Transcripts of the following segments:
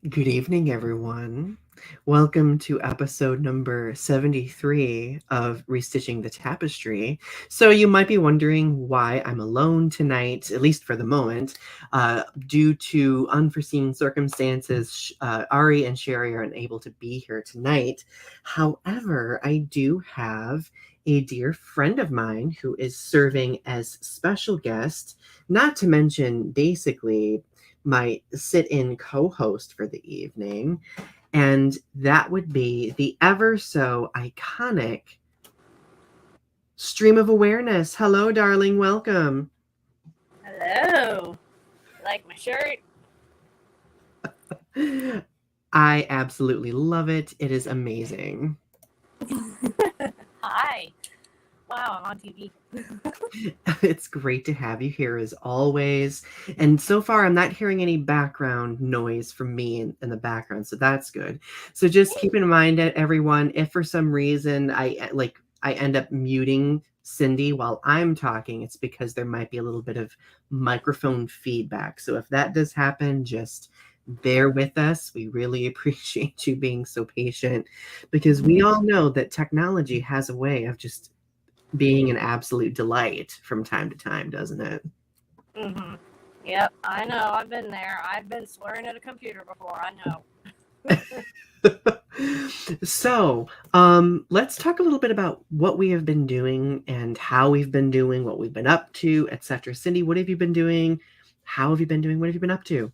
Good evening, everyone. Welcome to episode number 73 of Restitching the Tapestry. So, you might be wondering why I'm alone tonight, at least for the moment. Due to unforeseen circumstances, Ari and Sherri are unable to be here tonight. However, I do have a dear friend of mine who is serving as special guest, not to mention basically my sit-in co-host for the evening, and that would be the ever so iconic Stream of Awareness. Hello, darling. Welcome. Hello. You like my shirt? I absolutely love it. It is amazing. Hi. Wow, I'm on TV. It's great to have you here as always. And so far, I'm not hearing any background noise from me in the background, so that's good. So just keep in mind, everyone, if for some reason I end up muting Cyndi while I'm talking, it's because there might be a little bit of microphone feedback. So if that does happen, just bear with us. We really appreciate you being so patient because we all know that technology has a way of just being an absolute delight from time to time, doesn't it? Mm-hmm. Yep, I know. I've been there. I've been swearing at a computer before. I know. So, let's talk a little bit about what we have been doing and how we've been doing, what we've been up to, etc. Cyndi, what have you been doing? How have you been doing? What have you been up to?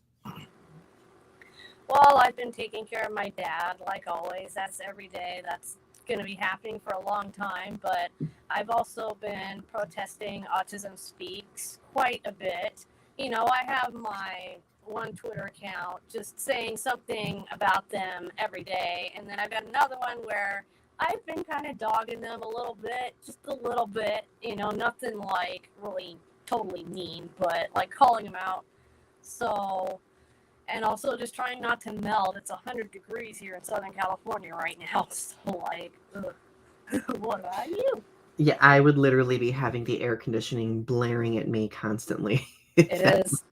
Well, I've been taking care of my dad, like always. That's every day. That's going to be happening for a long time. But I've also been protesting Autism Speaks quite a bit. You know, I have my one Twitter account just saying something about them every day. And then I've got another one where I've been kind of dogging them a little bit, just a little bit. You know, nothing like really totally mean, but like calling them out. So, and also just trying not to melt. It's 100 degrees here in Southern California right now. So, like, what about you? Yeah, I would literally be having the air conditioning blaring at me constantly. It is.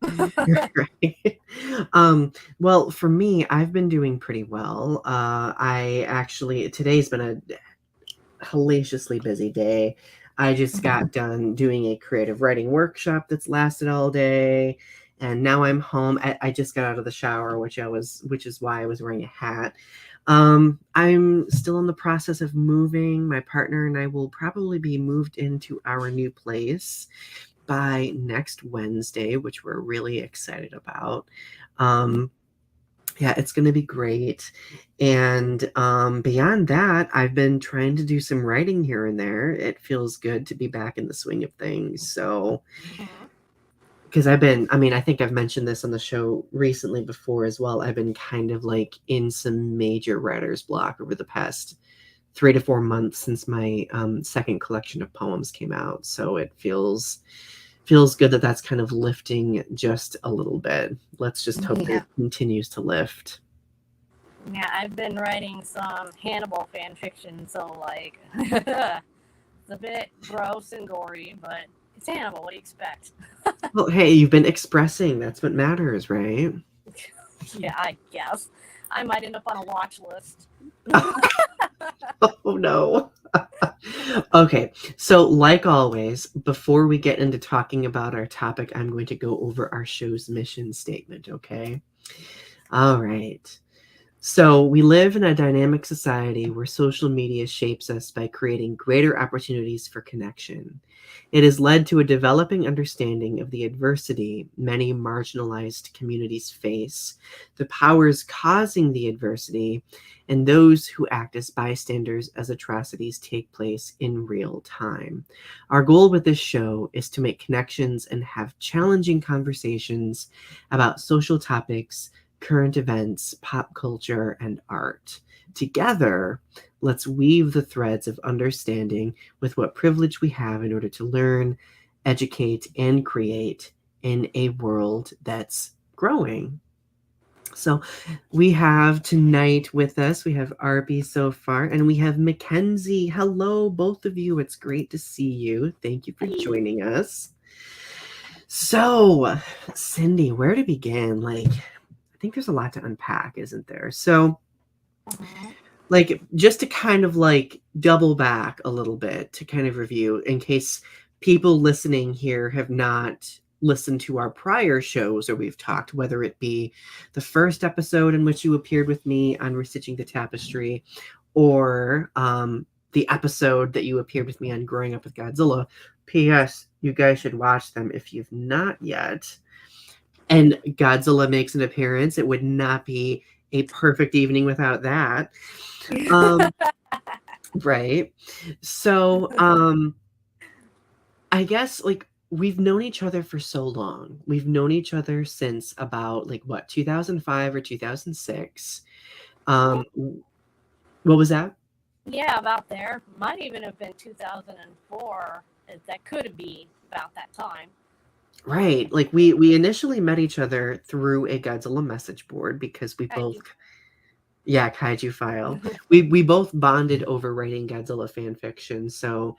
Right. Well, for me, I've been doing pretty well. I actually, today's been a hellaciously busy day. I just got done doing a creative writing workshop that's lasted all day, and now I'm home. I just got out of the shower, which is why I was wearing a hat. I'm still in the process of moving. My partner and I will probably be moved into our new place by next Wednesday, which we're really excited about. Um, yeah, it's going to be great. And beyond that, I've been trying to do some writing here and there. It feels good to be back in the swing of things. So, because I think I've mentioned this on the show recently before as well. I've been kind of like in some major writer's block over the past 3 to 4 months since my second collection of poems came out. So it feels good that that's kind of lifting just a little bit. Let's just hope that Yeah. it continues to lift. Yeah, I've been writing some Hannibal fan fiction, so, like, it's a bit gross and gory, but it's Hannibal. What do you expect? Well, hey, you've been expressing. That's what matters, right? Yeah, I guess. I might end up on a watch list. Oh, no. Okay, so like always, before we get into talking about our topic, I'm going to go over our show's mission statement, okay? All right. So, we live in a dynamic society where social media shapes us by creating greater opportunities for connection. It has led to a developing understanding of the adversity many marginalized communities face, the powers causing the adversity, and those who act as bystanders as atrocities take place in real time. Our goal with this show is to make connections and have challenging conversations about social topics, current events, pop culture, and art. Together, let's weave the threads of understanding with what privilege we have in order to learn, educate, and create in a world that's growing. So we have tonight with us, we have Arby so far, and we have Mackenzie. Hello, both of you. It's great to see you. Thank you for joining us. So, Cyndi, where to begin? Like, think there's a lot to unpack, isn't there? So, Mhm. like, just to kind of like double back a little bit to kind of review, in case people listening here have not listened to our prior shows, or we've talked, whether it be the first episode in which you appeared with me on Restitching the Tapestry, or the episode that you appeared with me on Growing Up with Godzilla. P.S. You guys should watch them if you've not yet. And Godzilla makes an appearance. It would not be a perfect evening without that. Right. So, I guess like we've known each other for so long. We've known each other since about like what, 2005 or 2006. What was that? Yeah, about there. Might even have been 2004. That could be about that time. Right. Like we initially met each other through a Godzilla message board because we both, yeah, kaiju file. We both bonded over writing Godzilla fan fiction. So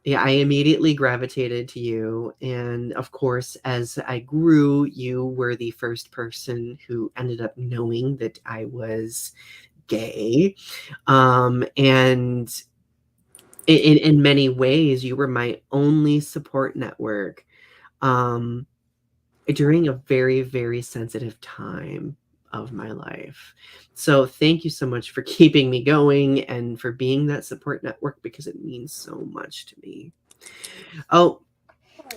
yeah, I immediately gravitated to you. And of course, as I grew, you were the first person who ended up knowing that I was gay. And in many ways, you were my only support network during a very, very sensitive time of my life. So thank you so much for keeping me going and for being that support network, because it means so much to me. Oh,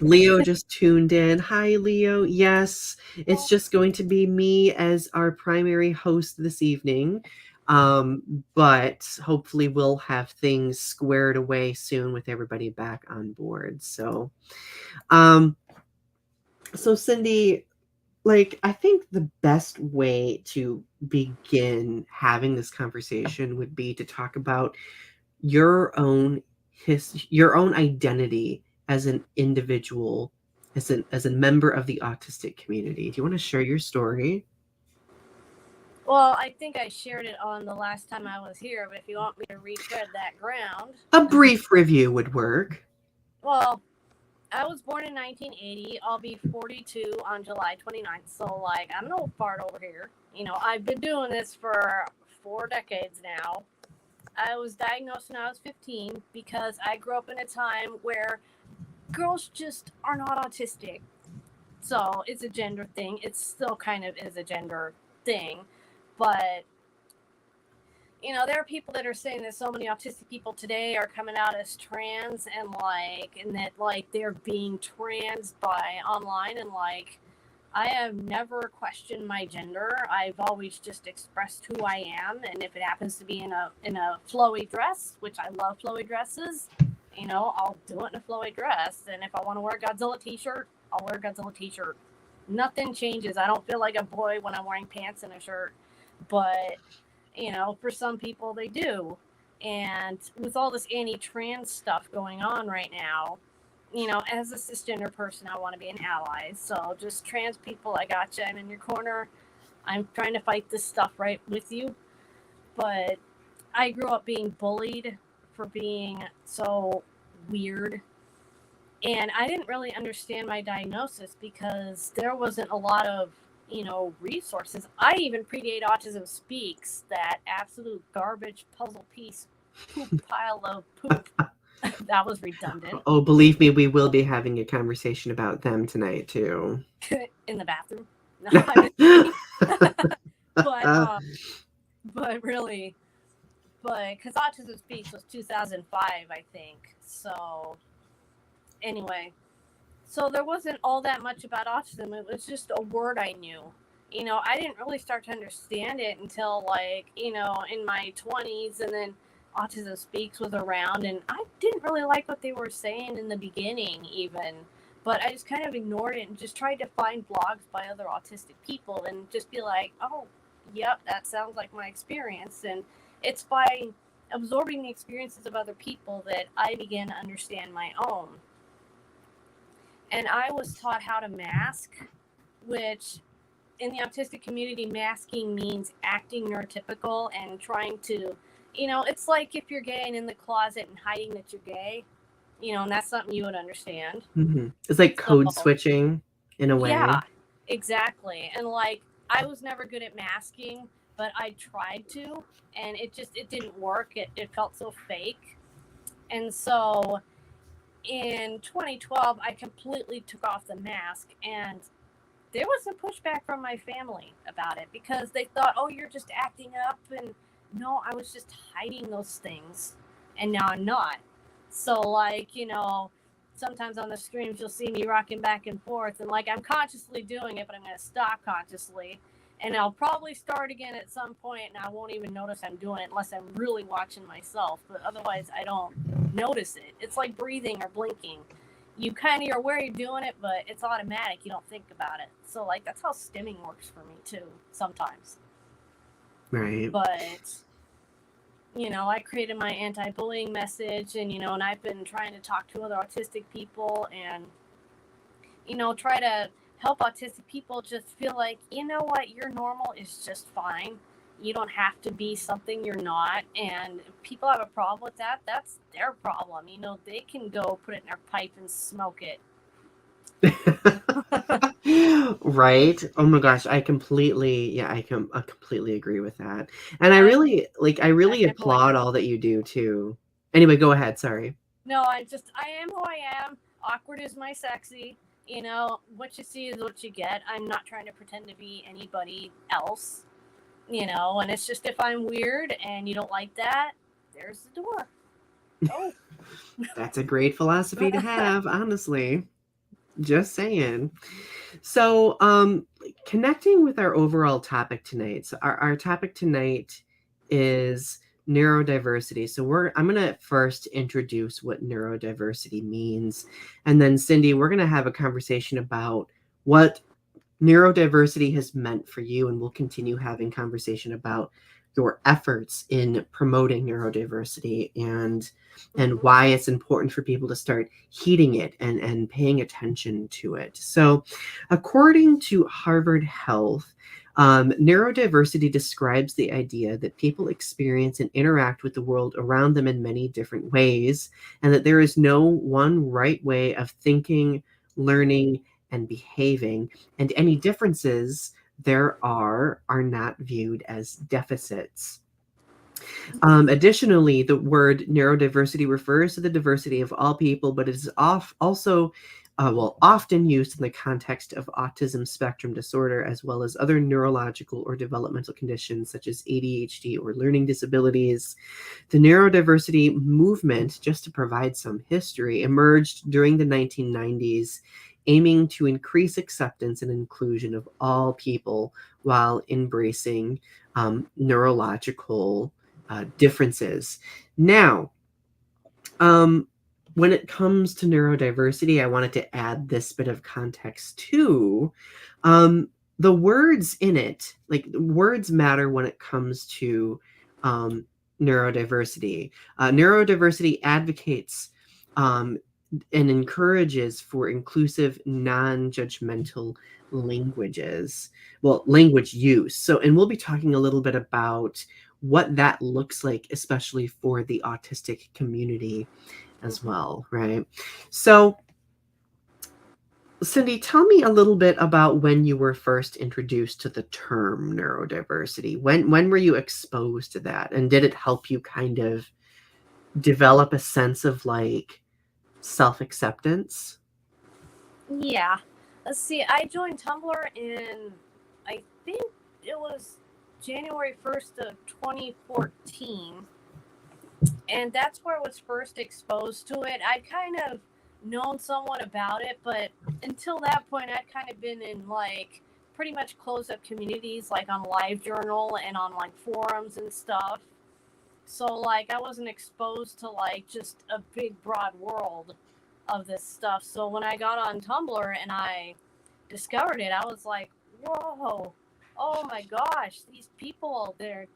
Leo just tuned in. Hi, Leo. Yes, it's just going to be me as our primary host this evening. But hopefully we'll have things squared away soon with everybody back on board. So, Cyndi, like, I think the best way to begin having this conversation would be to talk about your own your own identity as an individual, as a member of the autistic community. Do you want to share your story? Well, I think I shared it on the last time I was here, but if you want me to retread that ground. A brief review would work. Well, I was born in 1980. I'll be 42 on July 29th. So, like, I'm an old fart over here. You know, I've been doing this for 4 decades now. I was diagnosed when I was 15 because I grew up in a time where girls just are not autistic. So, it's a gender thing. It still kind of is a gender thing. But you know, there are people that are saying that so many autistic people today are coming out as trans and that like they're being trans by online, and like I have never questioned my gender. I've always just expressed who I am, and if it happens to be in a flowy dress, which I love flowy dresses, you know, I'll do it in a flowy dress. And if I want to wear a Godzilla t-shirt, I'll wear a Godzilla t-shirt. Nothing changes. I don't feel like a boy when I'm wearing pants and a shirt, but you know, for some people they do. And with all this anti-trans stuff going on right now, you know, as a cisgender person, I want to be an ally. So just trans people, I gotcha. I'm in your corner. I'm trying to fight this stuff right with you. But I grew up being bullied for being so weird. And I didn't really understand my diagnosis because there wasn't a lot of, you know, resources. I even predate Autism Speaks, that absolute garbage puzzle piece poop pile of poop. That was redundant. Oh, believe me, we will be having a conversation about them tonight too. In the bathroom. No, but really, because Autism Speaks was 2005, I think. So anyway, so there wasn't all that much about autism. It was just a word I knew. You know, I didn't really start to understand it until, like, you know, in my 20s, and then Autism Speaks was around, and I didn't really like what they were saying in the beginning even, but I just kind of ignored it and just tried to find blogs by other autistic people and just be like, oh, yep, that sounds like my experience. And it's by absorbing the experiences of other people that I began to understand my own. And I was taught how to mask, which in the autistic community, masking means acting neurotypical and trying to, you know, it's like if you're gay and in the closet and hiding that you're gay, you know, and that's something you would understand. Mm-hmm. It's like code switching in a way. Yeah, exactly. And like, I was never good at masking, but I tried to, and it didn't work. It felt so fake. And so in 2012, I completely took off the mask, and there was some pushback from my family about it because they thought, oh, you're just acting up. And no, I was just hiding those things. And now I'm not. So, like, you know, sometimes on the streams, you'll see me rocking back and forth. And, like, I'm consciously doing it, but I'm going to stop consciously. And I'll probably start again at some point, and I won't even notice I'm doing it unless I'm really watching myself. But otherwise, I don't notice it. It's like breathing or blinking. You kind of are aware you're doing it, but it's automatic. You don't think about it. So, like, that's how stimming works for me, too, sometimes. Right. But, you know, I created my anti-bullying message, and, you know, and I've been trying to talk to other autistic people and, you know, try to help autistic people just feel like, you know what, your normal is just fine. You don't have to be something you're not. And if people have a problem with that, that's their problem. You know, they can go put it in their pipe and smoke it. Right. Oh my gosh, I completely agree with that. And I really applaud all that you do too. Anyway, go ahead, sorry. No, I am who I am. Awkward is my sexy. You know, what you see is what you get. I'm not trying to pretend to be anybody else. You know, and it's just if I'm weird and you don't like that, there's the door. Oh. That's a great philosophy to have, honestly. Just saying. So, connecting with our overall topic tonight. So our topic tonight is neurodiversity. So I'm going to first introduce what neurodiversity means. And then Cyndi, we're going to have a conversation about what neurodiversity has meant for you. And we'll continue having conversation about your efforts in promoting neurodiversity and why it's important for people to start heeding it and paying attention to it. So according to Harvard Health, neurodiversity describes the idea that people experience and interact with the world around them in many different ways, and that there is no one right way of thinking, learning, and behaving, and any differences there are not viewed as deficits. Additionally, the word neurodiversity refers to the diversity of all people, but it is also often used in the context of autism spectrum disorder, as well as other neurological or developmental conditions such as ADHD or learning disabilities. The neurodiversity movement, just to provide some history, emerged during the 1990s, aiming to increase acceptance and inclusion of all people while embracing neurological differences. Now, when it comes to neurodiversity, I wanted to add this bit of context too. The words in it, like words matter when it comes to neurodiversity. Neurodiversity advocates and encourages for inclusive, non-judgmental language use. So, and we'll be talking a little bit about what that looks like, especially for the autistic community as well, right? So, Cyndi, tell me a little bit about when you were first introduced to the term neurodiversity. When were you exposed to that? And did it help you kind of develop a sense of like self-acceptance? Yeah. Let's see. I joined Tumblr in, I think it was January 1st of 2014. And that's where I was first exposed to it. I'd kind of known somewhat about it, but until that point, I'd kind of been in like pretty much closed up communities, like on LiveJournal and on like forums and stuff. So like I wasn't exposed to like just a big broad world of this stuff. So when I got on Tumblr and I discovered it, I was like, whoa, oh my gosh, these people, they're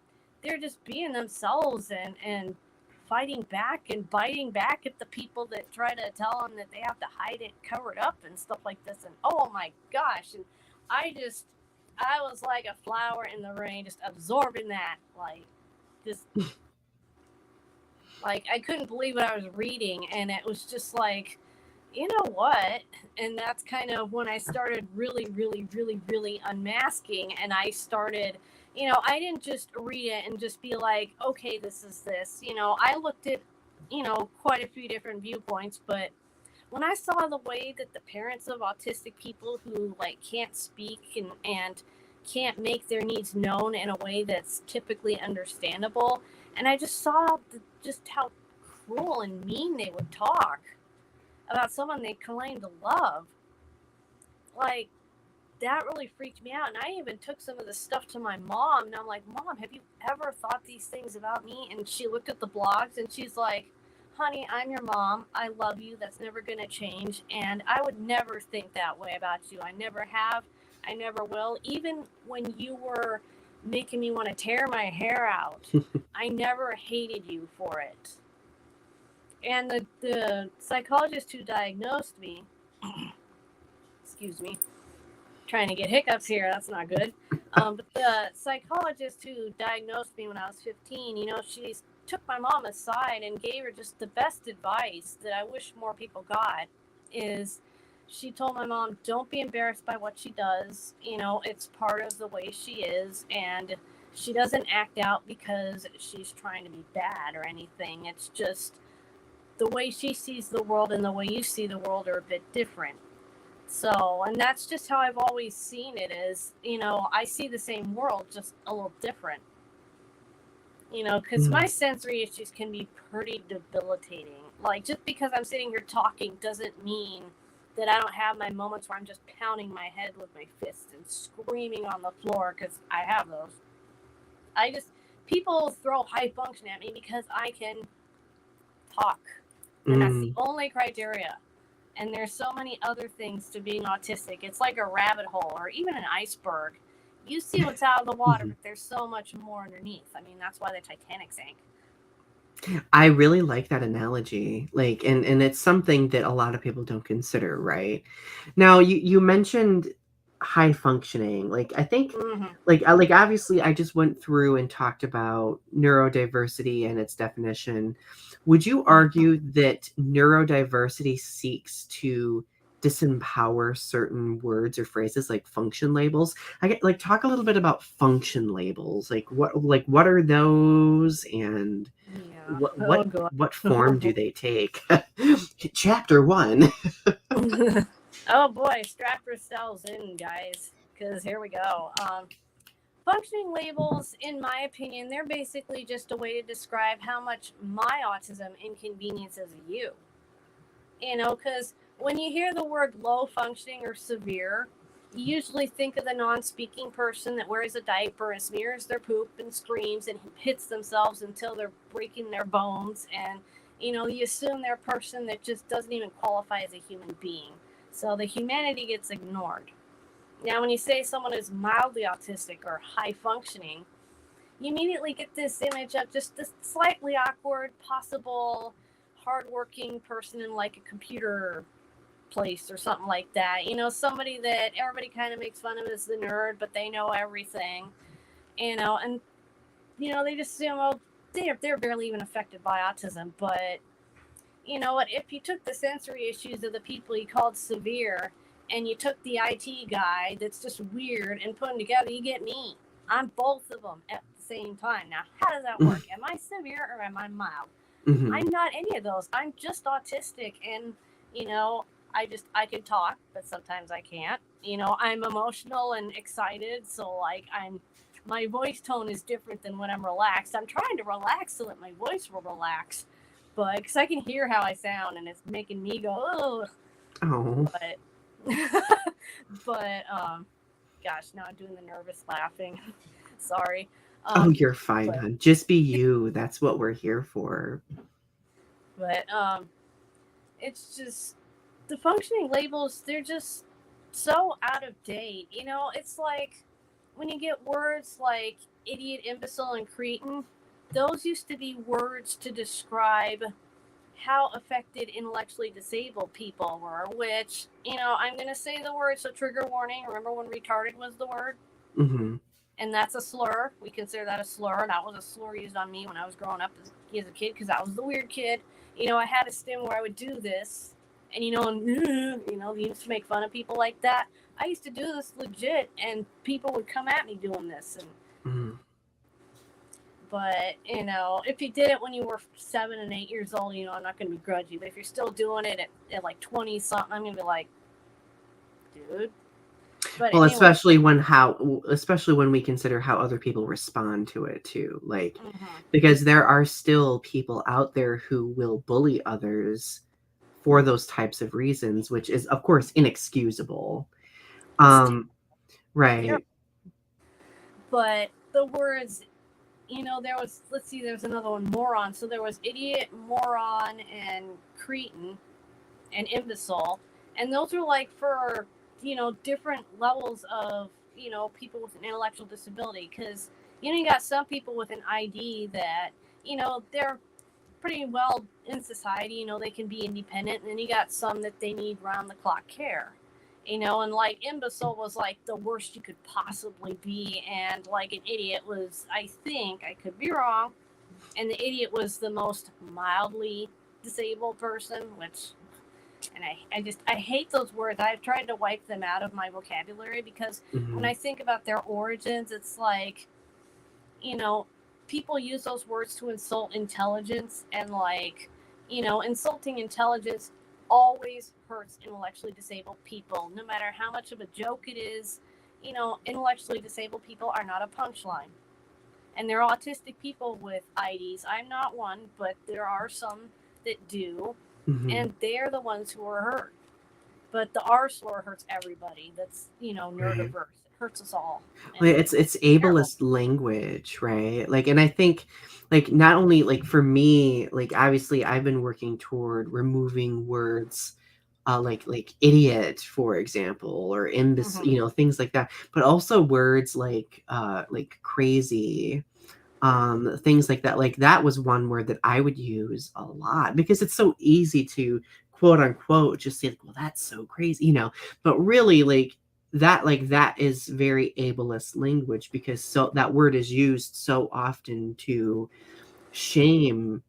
just being themselves and fighting back and biting back at the people that try to tell them that they have to hide it, cover it up and stuff like this. And oh my gosh. And I was like a flower in the rain, just absorbing that, like just like I couldn't believe what I was reading. And it was just like, You know what? And that's kind of when I started really unmasking. And I started, I didn't just read it and just be like, okay, this is this. I looked at, quite a few different viewpoints. But when I saw the way that the parents of autistic people who like can't speak and can't make their needs known in a way that's typically understandable, and I just saw just how cruel and mean they would talk about someone they claim to love. Like, that really freaked me out. And I even took some of the stuff to my mom. And I'm like, Mom, have you ever thought these things about me? And she looked at the blogs and she's like, honey, I'm your mom. I love you. That's never going to change. And I would never think that way about you. I never have. I never will. Even when you were making me want to tear my hair out, I never hated you for it. And the psychologist who diagnosed me, excuse me, trying to get hiccups here, that's not good. But the psychologist who diagnosed me when I was 15, she took my mom aside and gave her just the best advice that I wish more people got. Is she told my mom, don't be embarrassed by what she does. It's part of the way she is, and she doesn't act out because she's trying to be bad or anything. It's just the way she sees the world and the way you see the world are a bit different. So, and that's just how I've always seen it is, I see the same world, just a little different. Because my sensory issues can be pretty debilitating. Like, just because I'm sitting here talking doesn't mean that I don't have my moments where I'm just pounding my head with my fists and screaming on the floor, because I have those. People throw high function at me because I can talk. And that's the only criteria. And there's so many other things to being autistic. It's like a rabbit hole or even an iceberg. You see what's out of the water, but there's so much more underneath. I mean, that's why the Titanic sank. I really like that analogy. Like, and it's something that a lot of people don't consider, right? Now, you mentioned high functioning. Like, I think, like obviously, I just went through and talked about neurodiversity and its definition. Would you argue that neurodiversity seeks to disempower certain words or phrases like function labels? I get like talk a little bit about function labels. Like what are those, and what form do they take? Chapter 1. Oh boy, strap yourselves in, guys, because here we go. Functioning labels, in my opinion, they're basically just a way to describe how much my autism inconveniences you. Because when you hear the word low functioning or severe, you usually think of the non-speaking person that wears a diaper and smears their poop and screams and hits themselves until they're breaking their bones. And, you assume they're a person that just doesn't even qualify as a human being. So the humanity gets ignored. Now, when you say someone is mildly autistic or high functioning, you immediately get this image of just this slightly awkward, possible, hardworking person in like a computer place or something like that. Somebody that everybody kind of makes fun of as the nerd, but they know everything. And they just assume, well, they're barely even affected by autism. But you know what? If you took the sensory issues of the people he called severe, and you took the IT guy that's just weird and put them together, you get me. I'm both of them at the same time. Now, how does that work? Am I severe or am I mild? I'm not any of those. I'm just autistic, and I can talk, but sometimes I can't. I'm emotional and excited, so like my voice tone is different than when I'm relaxed. I'm trying to relax so that my voice will relax, but because I can hear how I sound, and it's making me go, oh. But gosh, now I'm doing the nervous laughing. Sorry. You're fine, hon. Just be you. That's what we're here for. But it's just the functioning labels, they're just so out of date. It's like when you get words like idiot, imbecile, and cretin, those used to be words to describe how affected intellectually disabled people were, which, I'm going to say the word, so trigger warning. Remember when retarded was the word? And that's a slur. We consider that a slur. That was a slur used on me when I was growing up as a kid, because I was the weird kid. I had a stim where I would do this, And they used to make fun of people like that. I used to do this legit, and people would come at me doing this. And but if you did it when you were 7 and 8 years old, I'm not going to begrudge you. But if you're still doing it at like 20 something, I'm going to be like, dude. But well, anyway. especially when we consider how other people respond to it too, like because there are still people out there who will bully others for those types of reasons, which is of course inexcusable. Right. Yeah. But the words, there's another one, moron. So there was idiot, moron, and cretin, and imbecile, and those are like for different levels of people with an intellectual disability, because you got some people with an ID that they're pretty well in society, they can be independent, and then you got some that they need round the clock care, and like imbecile was like the worst you could possibly be, and like an idiot was, I think, I could be wrong, and the idiot was the most mildly disabled person, which, and I hate those words. I've tried to wipe them out of my vocabulary, because when I think about their origins, it's like, people use those words to insult intelligence, and like, insulting intelligence always hurts intellectually disabled people, no matter how much of a joke it is. Intellectually disabled people are not a punchline, and there are autistic people with IDs. I'm not one, but there are some that do, and they're the ones who are hurt. But the R slur hurts everybody that's neurodiverse. Right. It hurts us all. Well, it's ableist language, right? Like, and I think, like, not only like for me, like obviously I've been working toward removing words like idiot, for example, or imbecile, things like that, but also words like crazy, things like that. Like that was one word that I would use a lot, because it's so easy to quote unquote just say, well, that's so crazy, but really that is very ableist language, because so that word is used so often to shame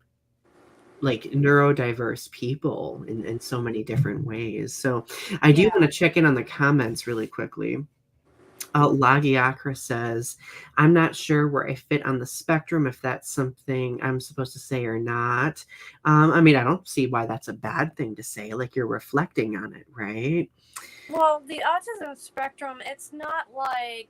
like neurodiverse people in so many different ways. So I do want to check in on the comments really quickly. Lagiakra says, I'm not sure where I fit on the spectrum, if that's something I'm supposed to say or not. I mean, I don't see why that's a bad thing to say. Like, you're reflecting on it, right? Well, the autism spectrum, it's not like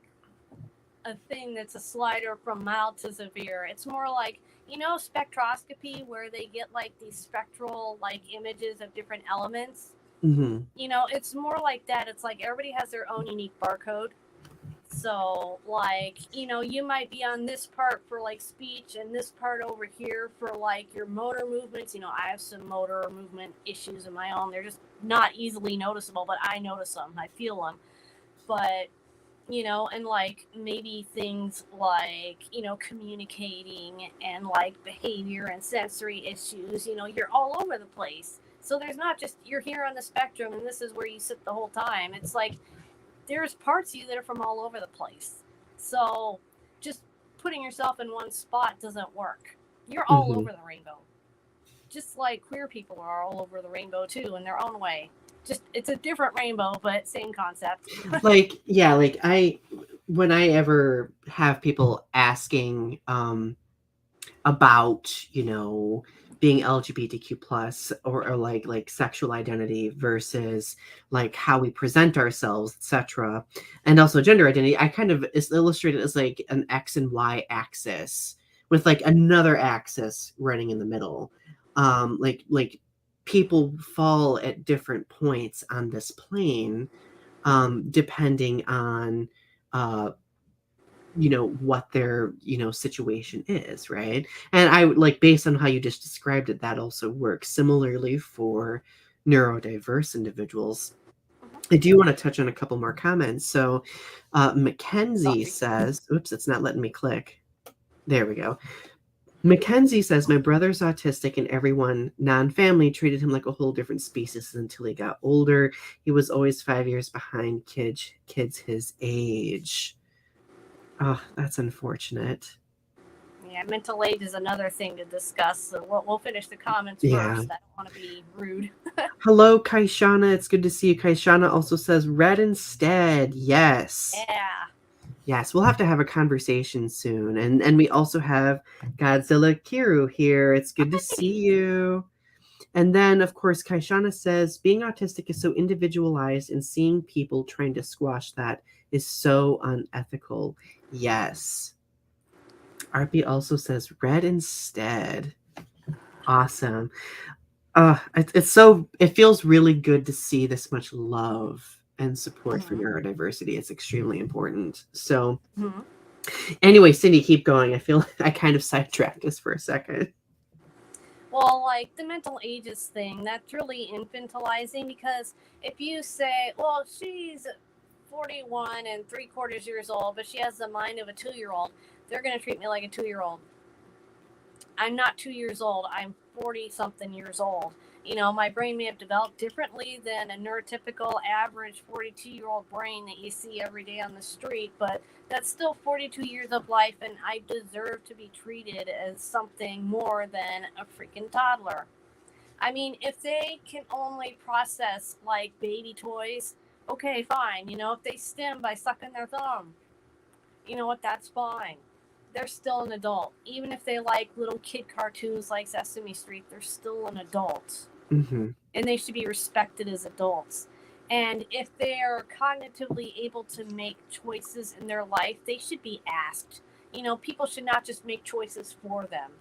a thing that's a slider from mild to severe. It's more like, spectroscopy, where they get like these spectral like images of different elements. It's more like that. It's like everybody has their own unique barcode. So like, you might be on this part for like speech, and this part over here for like your motor movements. I have some motor movement issues of my own. They're just not easily noticeable, but I notice them. I feel them. But and like maybe things like, communicating and like behavior and sensory issues, you're all over the place. So there's not just you're here on the spectrum and this is where you sit the whole time. It's like there's parts of you that are from all over the place. So just putting yourself in one spot doesn't work. You're all over the rainbow. Just like queer people are all over the rainbow too, in their own way. Just it's a different rainbow, but same concept. When I ever have people asking about being LGBTQ plus, or like sexual identity versus like how we present ourselves, etc., and also gender identity, I kind of illustrate it as like an X and Y axis with like another axis running in the middle. Like people fall at different points on this plane, depending on what their situation is, right? And I like, based on how you just described it, that also works similarly for neurodiverse individuals. I do want to touch on a couple more comments. So Mackenzie says, oops, it's not letting me click. There we go. Mackenzie says, my brother's autistic, and everyone non-family treated him like a whole different species until he got older. He was always 5 years behind kids his age. Oh, that's unfortunate. Yeah, mental age is another thing to discuss. So we'll finish the comments Yeah. first. I don't want to be rude. Hello, Kaishana. It's good to see you. Kaishana also says red instead. Yes. Yeah. Yes, we'll have to have a conversation soon. And we also have Godzilla Kiru here. It's good to see you. And then, of course, Kaishana says, being autistic is so individualized, and seeing people trying to squash that is so unethical. Yes. RP also says, red instead. Awesome. It feels really good to see this much love and support for neurodiversity. It's extremely important. So, anyway, Cyndi, keep going. I feel I kind of sidetracked us for a second. Well, like the mental ages thing, that's really infantilizing, because if you say, well, she's 41 and 3/4 years old, but she has the mind of a 2-year-old, they're going to treat me like a 2-year-old. I'm not 2 years old. I'm 40 something years old. You know, my brain may have developed differently than a neurotypical average 42-year-old brain that you see every day on the street, but that's still 42 years of life, and I deserve to be treated as something more than a freaking toddler. I mean, if they can only process like baby toys, okay, fine. You know, if they stim by sucking their thumb, you know what, that's fine. They're still an adult. Even if they like little kid cartoons like Sesame Street, they're still an adult. Mm-hmm. And they should be respected as adults. And if they're cognitively able to make choices in their life, they should be asked. You know, people should not just make choices for them.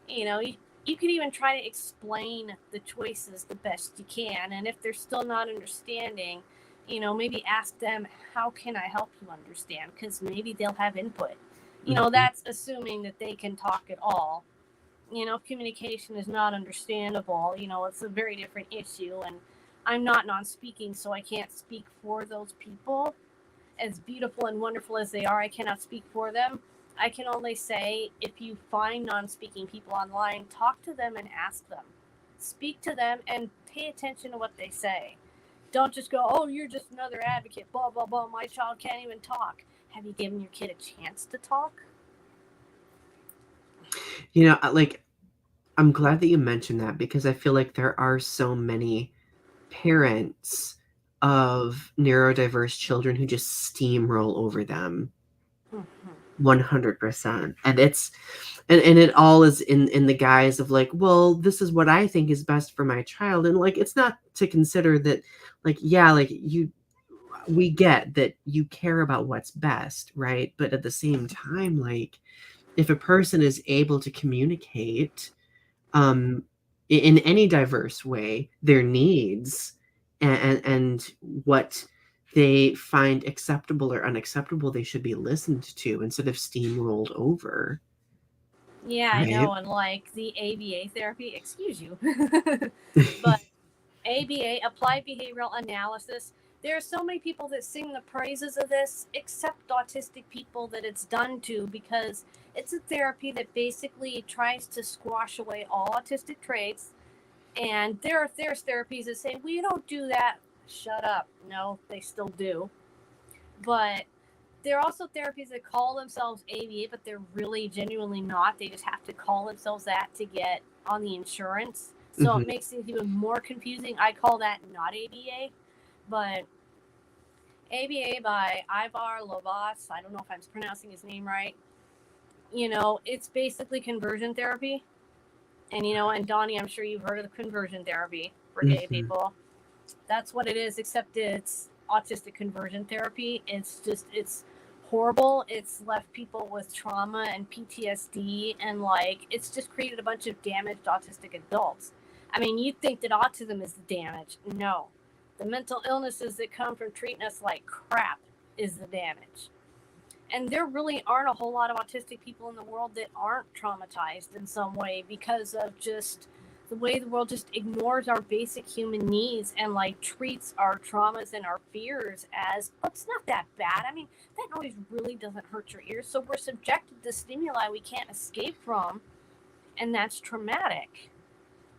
You know, you can even try to explain the choices the best you can. And if they're still not understanding, you know, maybe ask them, how can I help you understand? Because maybe they'll have input. You know, that's assuming that they can talk at all. You know, if communication is not understandable, you know, it's a very different issue. And I'm not non-speaking, so I can't speak for those people. As beautiful and wonderful as they are, I cannot speak for them. I can only say, if you find non-speaking people online, talk to them and ask them. Speak to them and pay attention to what they say. Don't just go, oh, you're just another advocate, blah, blah, blah, my child can't even talk. Have you given your kid a chance to talk? You know, like, I'm glad that you mentioned that, because I feel like there are so many parents of neurodiverse children who just steamroll over them 100%. And it all is in the guise of like, well, this is what I think is best for my child. And like, it's not to consider that, like, yeah, like we get that you care about what's best, right? But at the same time, like, if a person is able to communicate in any diverse way their needs and what they find acceptable or unacceptable, they should be listened to instead of steamrolled over. Yeah, Right? I know. And like the ABA therapy, excuse you, but ABA, applied behavioral analysis, there are so many people that sing the praises of this, except autistic people that it's done to, because it's a therapy that basically tries to squash away all autistic traits. And there's therapies that say, we don't do that. Shut up. No, they still do. But there are also therapies that call themselves ABA, but they're really genuinely not. They just have to call themselves that to get on the insurance. So it makes things even more confusing. I call that not ABA, but ABA by Ivar Lovaas, I don't know if I'm pronouncing his name right. You know, it's basically conversion therapy. And, you know, and Donny, I'm sure you've heard of the conversion therapy for gay people. That's what it is, except it's autistic conversion therapy. It's horrible. It's left people with trauma and PTSD, and like, it's just created a bunch of damaged autistic adults. I mean, you'd think that autism is the damage. No. The mental illnesses that come from treating us like crap is the damage. And there really aren't a whole lot of autistic people in the world that aren't traumatized in some way, because of just the way the world just ignores our basic human needs and like treats our traumas and our fears as, oh, it's not that bad. I mean, that noise really doesn't hurt your ears. So we're subjected to stimuli we can't escape from, and that's traumatic.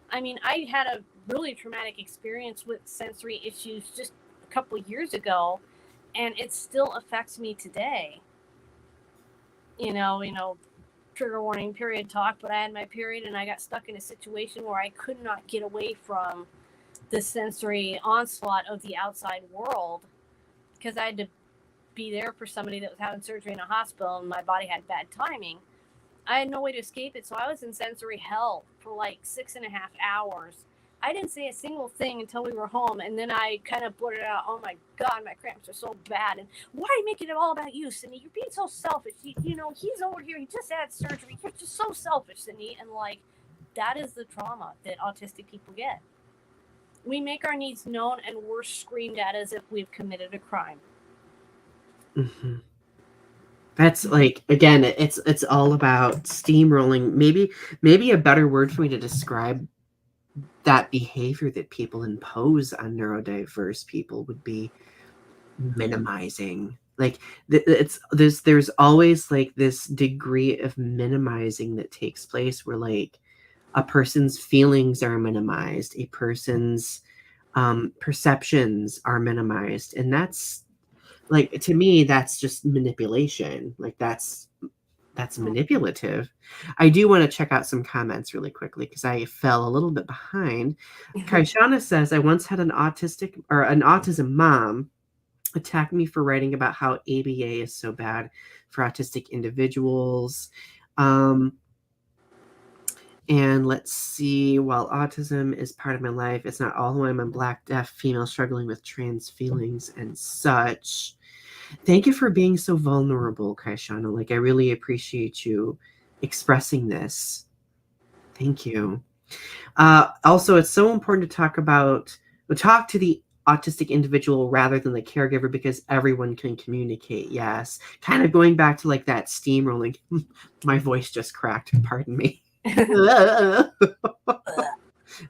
I mean, I had a really traumatic experience with sensory issues just a couple of years ago, and it still affects me today. You know, trigger warning, period talk, but I had my period and I got stuck in a situation where I could not get away from the sensory onslaught of the outside world because I had to be there for somebody that was having surgery in a hospital and my body had bad timing. I had no way to escape it, so I was in sensory hell for like 6.5 hours. I didn't say a single thing until we were home, and then I kind of blurted out, "Oh my God, my cramps are so bad, and why are you making it all about you, Cyndi? You're being so selfish. You know, he's over here, he just had surgery. You're just so selfish, Cyndi." And like, that is the trauma that autistic people get. We make our needs known, and we're screamed at as if we've committed a crime. Mm-hmm. That's like, again, it's all about steamrolling. Maybe a better word for me to describe that behavior that people impose on neurodiverse people would be minimizing. Like there's always like this degree of minimizing that takes place where like a person's feelings are minimized, a person's perceptions are minimized, and that's like, to me, that's just manipulation. Like that's manipulative. I do want to check out some comments really quickly because I fell a little bit behind. Kaishana says, I once had an autism mom attack me for writing about how ABA is so bad for autistic individuals. And let's see, while autism is part of my life, it's not all who I am. I'm Black, deaf, female, struggling with trans feelings and such. Thank you for being so vulnerable, Kaishana. Like, I really appreciate you expressing this. Thank you. Also, it's so important to talk to the autistic individual rather than the caregiver because everyone can communicate. Yes. Kind of going back to like that steamrolling. My voice just cracked. Pardon me.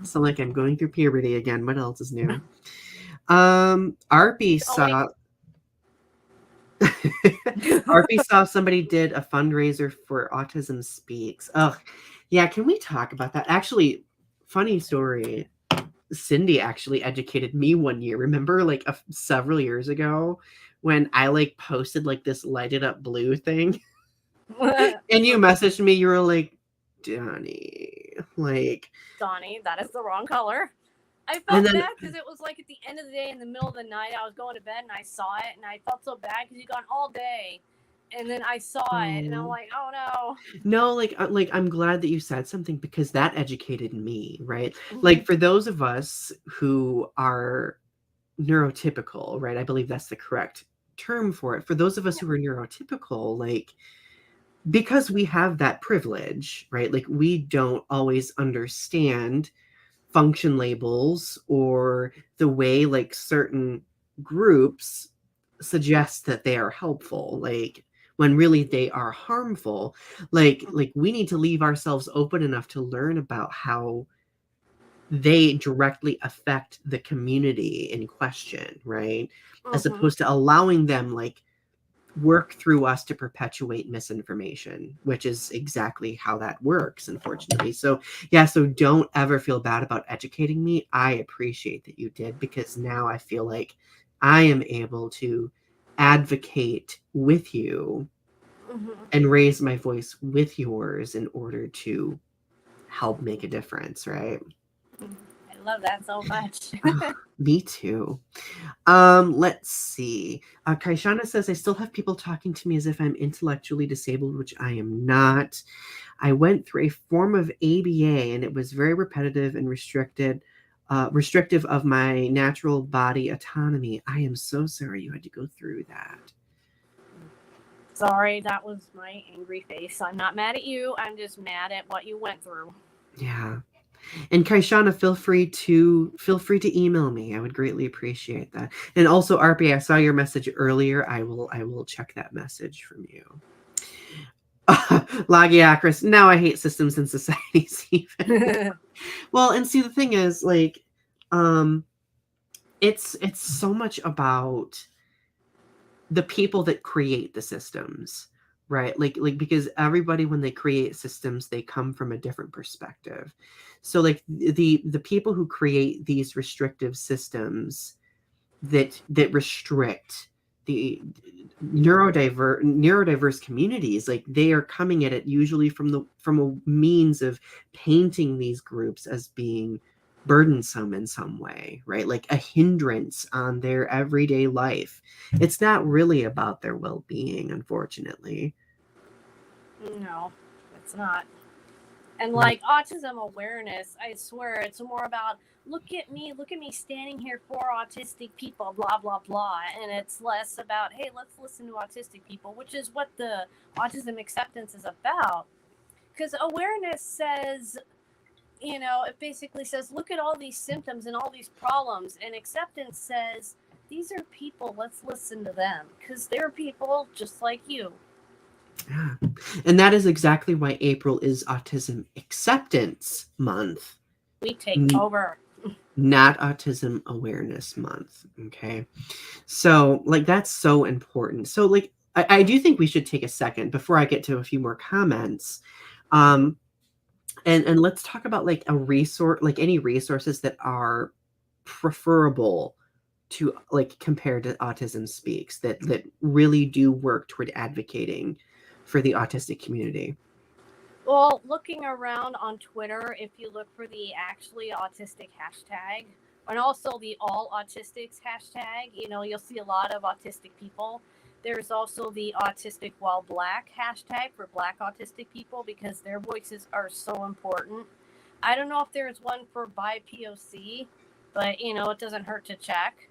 So like I'm going through puberty again. What else is new? Arpy saw Arpy saw somebody did a fundraiser for Autism Speaks. Oh, yeah. Can we talk about that? Actually, funny story. Cyndi actually educated me one year. Remember, like several years ago, when I like posted like this lighted up blue thing, and you messaged me. You were like, Donny, like Donny, that is the wrong color. I felt bad because it was like at the end of the day, in the middle of the night, I was going to bed and I saw it, and I felt so bad because you'd gone all day, and then I saw it, and I'm like, oh no. No, like I'm glad that you said something because that educated me, right? Mm-hmm. Like for those of us who are neurotypical, right? I believe that's the correct term for it. For those of us who are neurotypical, like because we have that privilege, right? Like we don't always understand function labels or the way like certain groups suggest that they are helpful, like when really they are harmful. Like we need to leave ourselves open enough to learn about how they directly affect the community in question, right? As opposed to allowing them like work through us to perpetuate misinformation, which is exactly how that works, unfortunately. So yeah, so don't ever feel bad about educating me. I appreciate that you did, because now I feel like I am able to advocate with you and raise my voice with yours in order to help make a difference, right? I love that so much. Me too. Let's see. Kaishana says, I still have people talking to me as if I'm intellectually disabled, which I am not. I went through a form of ABA and it was very repetitive and restrictive of my natural body autonomy. I am so sorry you had to go through that. Sorry, that was my angry face. I'm not mad at you. I'm just mad at what you went through. Yeah. And Kaishana, feel free to email me. I would greatly appreciate that. And also, Arpy, I saw your message earlier. I will check that message from you. Lagiacris, now I hate systems and societies even. Well, and see, the thing is, like, it's so much about the people that create the systems, right? Like because everybody, when they create systems, they come from a different perspective. So like the people who create these restrictive systems that restrict the neurodiverse communities, like they are coming at it usually from a means of painting these groups as being burdensome in some way, right? Like a hindrance on their everyday life. It's not really about their well-being, unfortunately. No, it's not. And like autism awareness, I swear it's more about look at me standing here for autistic people, blah blah blah, and it's less about hey, let's listen to autistic people, which is what the autism acceptance is about. Because awareness says, it basically says look at all these symptoms and all these problems, and acceptance says these are people, let's listen to them because they're people just like you. Yeah. And that is exactly why April is Autism Acceptance Month. We take over. Not Autism Awareness Month. Okay. So, like, that's so important. So, like, I do think we should take a second before I get to a few more comments. And let's talk about like a resource, like any resources that are preferable to like compared to Autism Speaks that really do work toward advocating for the autistic community. Well, looking around on Twitter, if you look for the actually autistic hashtag and also the all autistics hashtag, you'll see a lot of autistic people. There's also the autistic while black hashtag for black autistic people because their voices are so important. I don't know if there's one for BIPOC, but it doesn't hurt to check.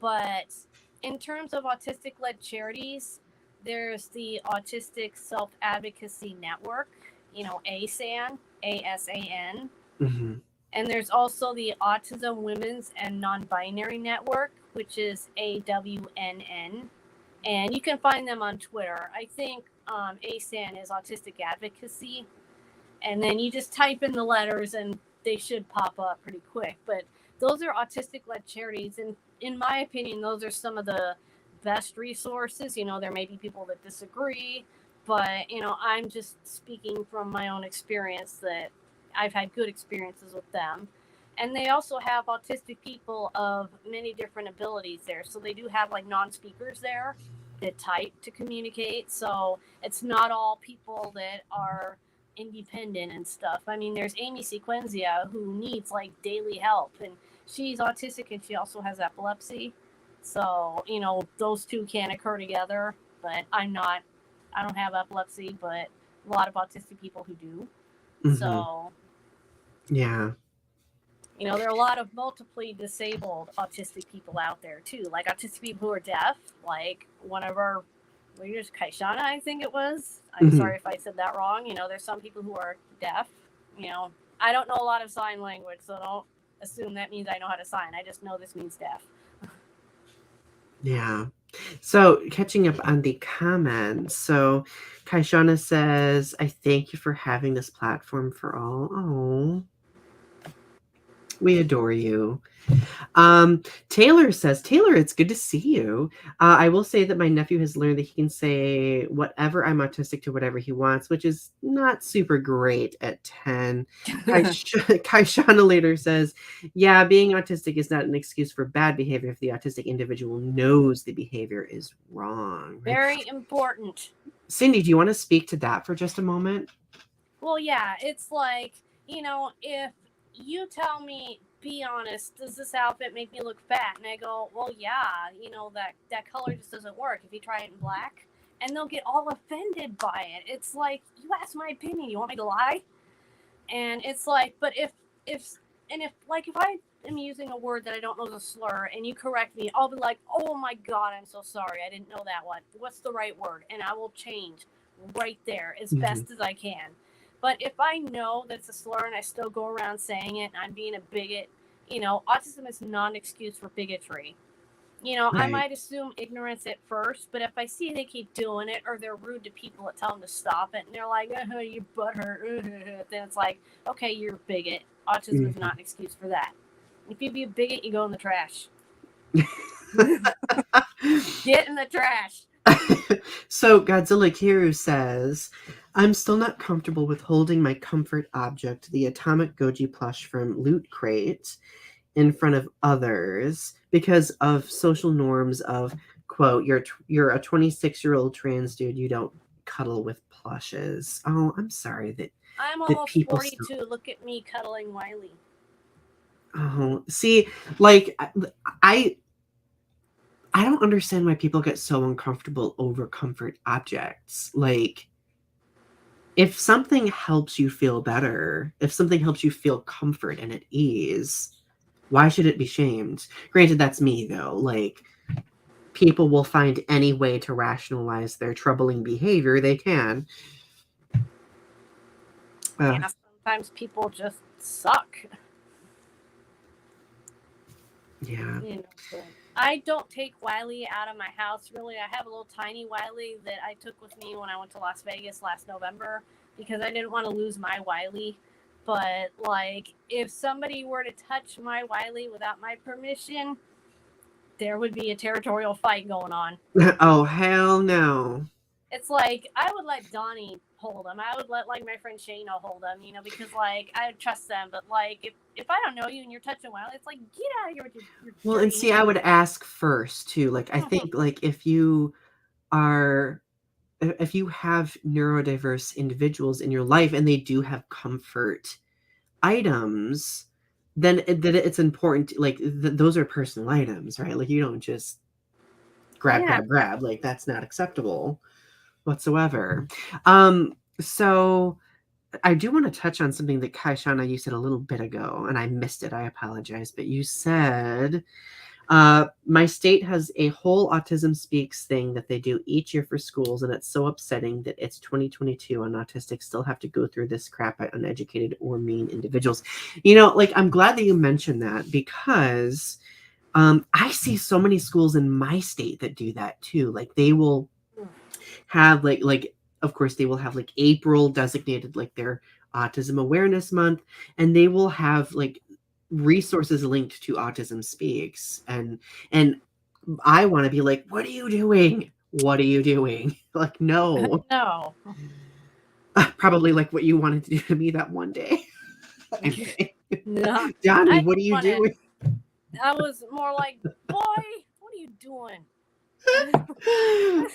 But in terms of autistic led charities, there's the Autistic Self Advocacy Network, ASAN, ASAN. Mm-hmm. And there's also the Autism Women's and Non-Binary Network, which is AWNN. And you can find them on Twitter. I think ASAN is Autistic Advocacy. And then you just type in the letters and they should pop up pretty quick. But those are autistic-led charities. And in my opinion, those are some of the best resources. There may be people that disagree, but I'm just speaking from my own experience that I've had good experiences with them. And they also have autistic people of many different abilities there. So they do have like non-speakers there that type to communicate. So it's not all people that are independent and stuff. I mean, there's Amy Sequenzia who needs like daily help, and she's autistic and she also has epilepsy. So, those two can occur together, but I don't have epilepsy, but a lot of autistic people who do. Mm-hmm. So, yeah. There are a lot of multiply disabled autistic people out there too, like autistic people who are deaf, like one of our leaders, Kaishana, I think it was. I'm sorry if I said that wrong. There's some people who are deaf. I don't know a lot of sign language, so don't assume that means I know how to sign. I just know this means deaf. Yeah. So catching up on the comments. So Kaishana says, I thank you for having this platform for all. Oh, we adore you. Taylor says, Taylor, it's good to see you. I will say that my nephew has learned that he can say whatever, I'm autistic to whatever he wants, which is not super great at 10. Kaishana later says, yeah, being autistic is not an excuse for bad behavior if the autistic individual knows the behavior is wrong. Right? Very important. Cyndi, do you want to speak to that for just a moment? Well, yeah, it's like, if you tell me, be honest, does this outfit make me look fat? And I go, well, yeah, that color just doesn't work if you try it in black. And they'll get all offended by it. It's like, you asked my opinion, you want me to lie? And it's like, but if I am using a word that I don't know is a slur and you correct me, I'll be like, oh my God, I'm so sorry, I didn't know that one. What's the right word? And I will change right there as best as I can. But if I know that's a slur and I still go around saying it and I'm being a bigot, autism is not an excuse for bigotry. Right. I might assume ignorance at first, but if I see they keep doing it or they're rude to people that tell them to stop it and they're like, your butt hurt, then it's like, okay, you're a bigot. Autism is not an excuse for that. If you be a bigot, you go in the trash. Get in the trash. So Godzilla Kiru says, I'm still not comfortable with holding my comfort object, the Atomic Goji plush from Loot Crate, in front of others because of social norms of quote, you're a 26-year-old trans dude. You don't cuddle with plushes. Oh, I'm sorry that I'm that almost people 42. Look at me cuddling Wiley. Oh, see, like I I don't understand why people get so uncomfortable over comfort objects. Like, if something helps you feel better, if something helps you feel comfort and at ease, why should it be shamed? Granted, that's me though. Like, people will find any way to rationalize their troubling behavior they can. Yeah, sometimes people just suck. Yeah. You know, but I don't take Wiley out of my house, really. I have a little tiny Wiley that I took with me when I went to Las Vegas last November because I didn't want to lose my Wiley. But, like, if somebody were to touch my Wiley without my permission, there would be a territorial fight going on. Oh, hell no. It's like, I would let Donny hold him. I would let, like, my friend Shayna hold him, you know, because, like, I trust them. But, like, if I don't know you and you're touching Wiley, it's like, get out of here with your Well, and see, I would ask first too. Like, I think, like, if you have neurodiverse individuals in your life and they do have comfort items, then it's important. Like, those are personal items, right? Like, you don't just grab. Like, that's not acceptable whatsoever. So I do want to touch on something that Kaishana, you said a little bit ago, and I missed it. I apologize. But you said, my state has a whole Autism Speaks thing that they do each year for schools, and it's so upsetting that it's 2022 and Autistic still have to go through this crap by uneducated or mean individuals. You know, like, I'm glad that you mentioned that, because I see so many schools in my state that do that too. Like, they will have like of course they will have like April designated like their Autism Awareness Month, and they will have like resources linked to Autism Speaks, and I want to be like, what are you doing? What are you doing? Like, no. No. Probably like what you wanted to do to me that one day. Okay. No. Donny, what are you doing? I was more like, boy, what are you doing?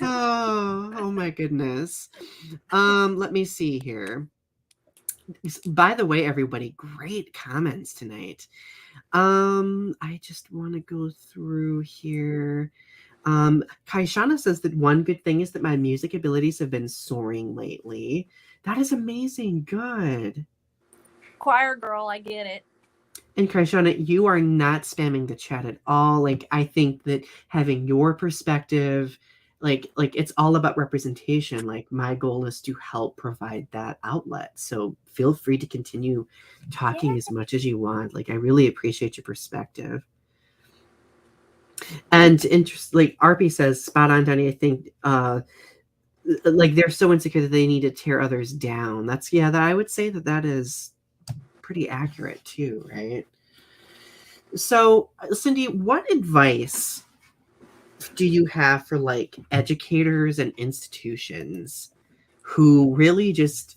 Oh my goodness. Let me see here. By the way, everybody, great comments tonight. I just want to go through here. Kaishana says that one good thing is that my music abilities have been soaring lately. That is amazing. Good. Choir girl, I get it. And Kaishana, you are not spamming the chat at all. Like, I think that having your perspective, like it's all about representation. Like, my goal is to help provide that outlet. So feel free to continue talking as much as you want. Like, I really appreciate your perspective. And like RP says, spot on, Donny. I think like they're so insecure that they need to tear others down. That's that I would say that is pretty accurate too, right? So, Cyndi, what advice do you have for like educators and institutions who really just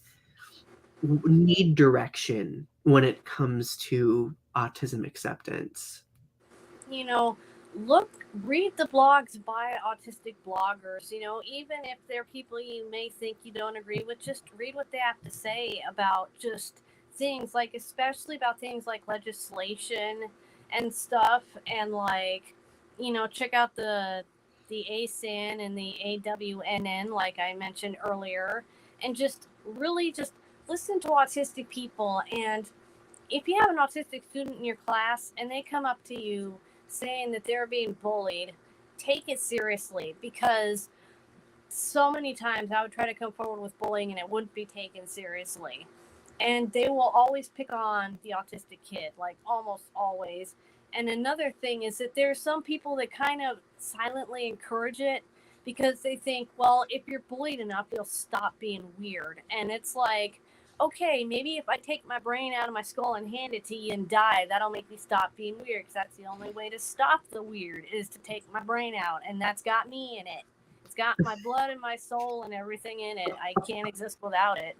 need direction when it comes to autism acceptance? You know, read the blogs by autistic bloggers. You know, even if they're people you may think you don't agree with, just read what they have to say about just things, like especially about things like legislation and stuff, and like, you know, check out the ASAN and the AWNN, like I mentioned earlier, and just really just listen to autistic people. And if you have an autistic student in your class and they come up to you saying that they're being bullied, take it seriously, because so many times I would try to come forward with bullying and it wouldn't be taken seriously. And they will always pick on the autistic kid, like almost always. And another thing is that there's some people that kind of silently encourage it because they think, well, if you're bullied enough, you'll stop being weird. And it's like, okay, maybe if I take my brain out of my skull and hand it to you and die, that'll make me stop being weird, because that's the only way to stop the weird is to take my brain out. And that's got me in it. It's got my blood and my soul and everything in it. I can't exist without it.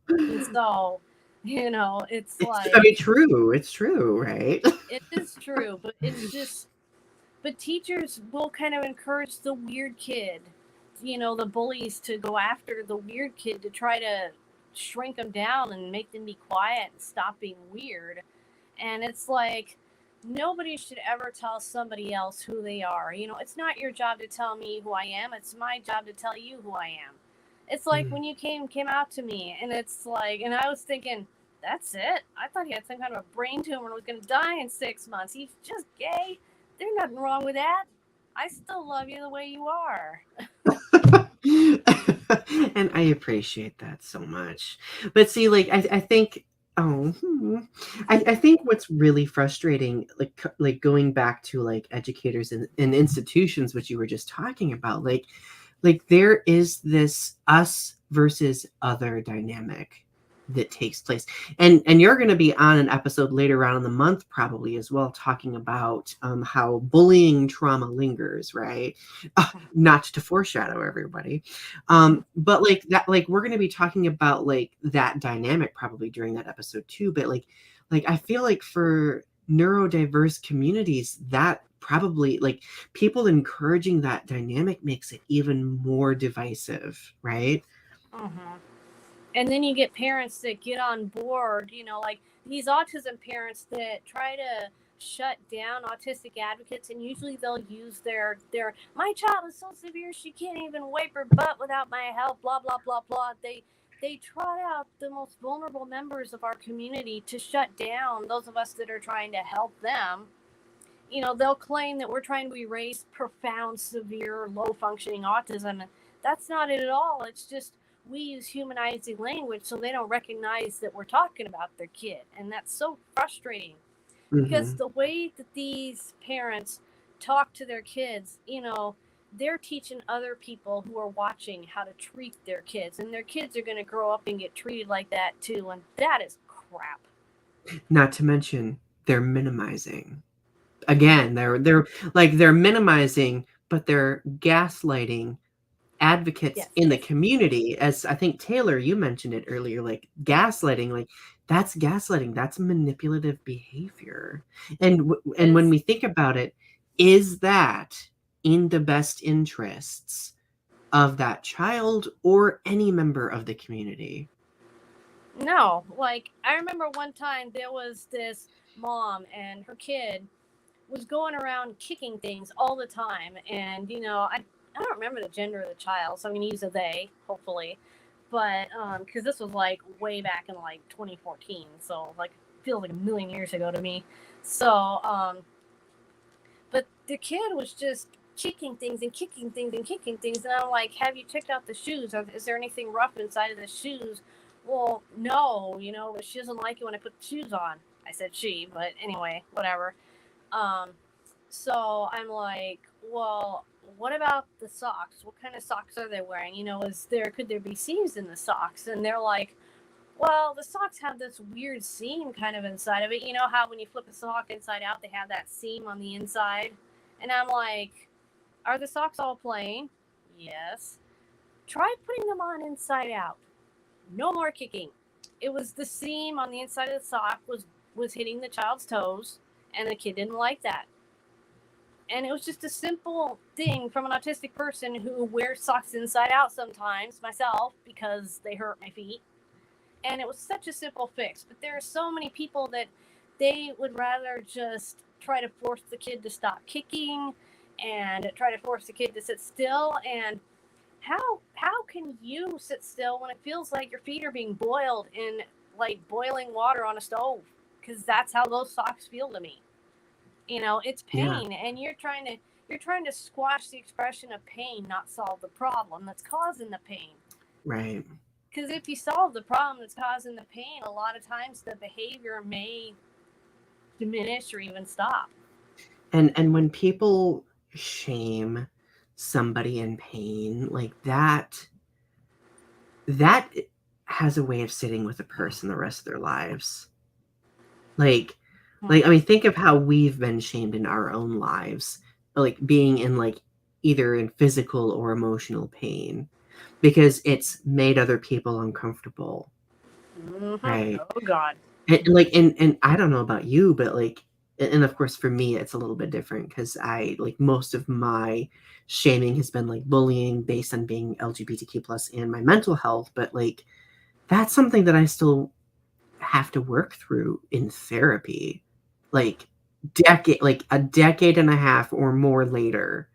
And so, you know, it's like, I mean, true. It's true, right? it is true, but it's just, But teachers will kind of encourage the weird kid, the bullies, to go after the weird kid to try to shrink them down and make them be quiet and stop being weird. And it's like, nobody should ever tell somebody else who they are. It's not your job to tell me who I am. It's my job to tell you who I am. It's like when you came out to me, and it's like, and I was thinking, that's it? I thought he had some kind of a brain tumor and was going to die in 6 months. He's just gay. There's nothing wrong with that. I still love you the way you are. And I appreciate that so much. But see, like, I think, I think what's really frustrating, like going back to like educators and institutions, which you were just talking about, like there is this us versus other dynamic that takes place, and you're going to be on an episode later on in the month probably as well, talking about how bullying trauma lingers, right? Not to foreshadow everybody, but like that, like we're going to be talking about like that dynamic probably during that episode too. But like I feel like for neurodiverse communities, that probably, like, people encouraging that dynamic makes it even more divisive, right? And then you get parents that get on board, like these autism parents that try to shut down autistic advocates, and usually they'll use their my child is so severe she can't even wipe her butt without my help, blah blah blah blah. They trot out the most vulnerable members of our community to shut down those of us that are trying to help them. They'll claim that we're trying to erase profound, severe, low functioning autism. That's not it at all. It's just we use humanizing language so they don't recognize that we're talking about their kid. And that's so frustrating because the way that these parents talk to their kids, they're teaching other people who are watching how to treat their kids, and their kids are going to grow up and get treated like that too. And that is crap. Not to mention they're minimizing. Again, they're minimizing, but they're gaslighting advocates in the community. As I think Taylor, you mentioned it earlier, like gaslighting, like that's gaslighting, that's manipulative behavior. And when we think about it, is that in the best interests of that child or any member of the community? No. Like, I remember one time there was this mom and her kid was going around kicking things all the time, and I don't remember the gender of the child, so I'm going to use a they, hopefully. But, because this was, like, way back in, like, 2014. So, like, it feels like a million years ago to me. So, but the kid was just kicking things and kicking things and kicking things. And I'm like, have you checked out the shoes? Is there anything rough inside of the shoes? Well, no, but she doesn't like it when I put the shoes on. I said she, but anyway, whatever. So I'm like, well, what about the socks? What kind of socks are they wearing? Could there be seams in the socks? And they're like, well, the socks have this weird seam kind of inside of it. You know how when you flip a sock inside out, they have that seam on the inside? And I'm like, are the socks all plain? Yes. Try putting them on inside out. No more kicking. It was the seam on the inside of the sock was hitting the child's toes, and the kid didn't like that. And it was just a simple thing from an autistic person who wears socks inside out sometimes, myself, because they hurt my feet. And it was such a simple fix. But there are so many people that they would rather just try to force the kid to stop kicking and try to force the kid to sit still. And how can you sit still when it feels like your feet are being boiled in like boiling water on a stove? Because that's how those socks feel to me. It's pain, and you're trying to squash the expression of pain, not solve the problem that's causing the pain. Right. Because if you solve the problem that's causing the pain, a lot of times the behavior may diminish or even stop. And when people shame somebody in pain, like that has a way of sitting with a person the rest of their lives. Like, I mean, think of how we've been shamed in our own lives, like being in like either in physical or emotional pain, because it's made other people uncomfortable. Right. Oh God. And I don't know about you, but like and of course for me it's a little bit different because I like most of my shaming has been like bullying based on being LGBTQ plus and my mental health, but like that's something that I still have to work through in therapy, like a decade and a half or more later.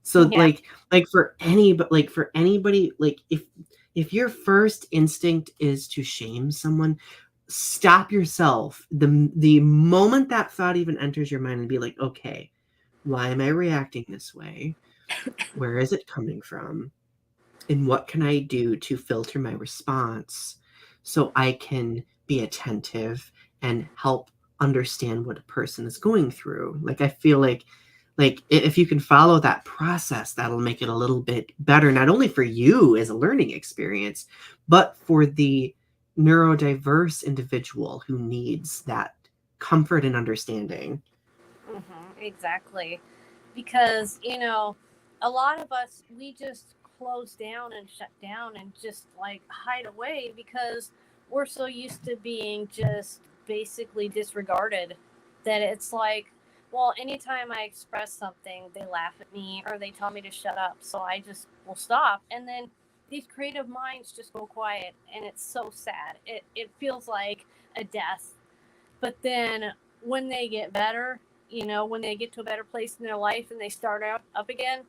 So Yeah. like for anybody, like if your first instinct is to shame someone, stop yourself the moment that thought even enters your mind and be like, okay, why am I reacting this way? Where is it coming from? And what can I do to filter my response so I can be attentive and help understand what a person is going through? Like I feel like if you can follow that process, that'll make it a little bit better, not only for you as a learning experience, but for the neurodiverse individual who needs that comfort and understanding. Exactly. Because, a lot of us, we just close down and shut down and just like hide away because we're so used to being just basically disregarded that it's like, well, anytime I express something, they laugh at me or they tell me to shut up. So I just will stop. And then these creative minds just go quiet. And it's so sad. It feels like a death. But then when they get better, when they get to a better place in their life and they start out up again,